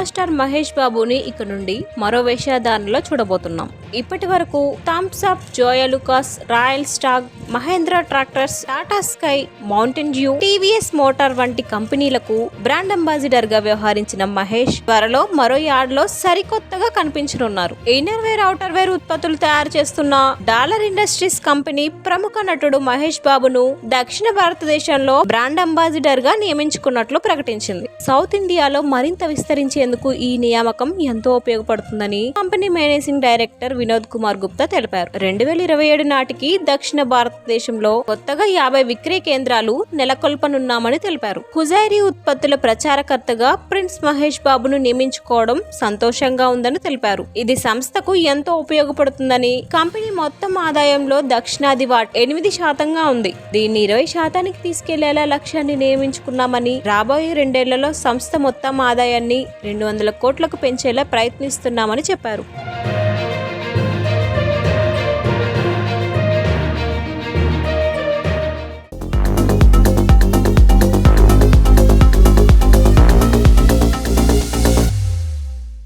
Super star Mahesh బాబుని ఇక నుండి మరో వేషధారణలో చూడబోతున్నాం. ఇప్పటి వరకు Thumbs Up, Joyalukkas, Royal Stag, Mahindra Tractors, Tata Sky, Mountain Dew, TVS Motor వంటి కంపెనీలకు బ్రాండ్ అంబాసిడర్ గా వ్యవహరించిన మహేష్ త్వరలో మరో యాడ్ లో సరికొత్తగా కనిపించనున్నారు. ఇన్నర్ వేర్, అవుటర్ వేర్ ఉత్పత్తులు తయారు చేస్తున్న డాలర్ ఇండస్ట్రీస్ కంపెనీ ప్రముఖ నటుడు మహేష్ బాబును దక్షిణ భారతదేశంలో బ్రాండ్ అంబాసిడర్ గా నియమించుకున్నట్లు ప్రకటించింది. సౌత్ ఇండియాలో మరింత విస్తరించేందుకు ఈ నియామకం ఎంతో ఉపయోగపడుతుందని company managing director Vinod Kumar Gupta తెలిపారు. 2027 నాటికి దక్షిణ భారతదేశంలో కొత్తగా 50 విక్రయ కేంద్రాలు నెలకొల్పనున్నామని తెలిపారు. హుజైరీ ఉత్పత్తుల ప్రచారకర్తగా ప్రిన్స్ మహేష్ బాబును నియమించుకోవడం సంతోషంగా ఉందని తెలిపారు. ఇది సంస్థకు ఎంతో ఉపయోగపడుతుందని, కంపెనీ మొత్తం ఆదాయంలో దక్షిణాది 8% ఉంది. దీన్ని 20% తీసుకెళ్లేలా లక్ష్యాన్ని నియమించుకున్నామని, రాబోయే 2 ఏళ్లలో సంస్థ మొత్తం ఆదాయాన్ని 200 కోట్లకు పెంచేలా ప్రయత్నిస్తున్నామని చెప్పారు.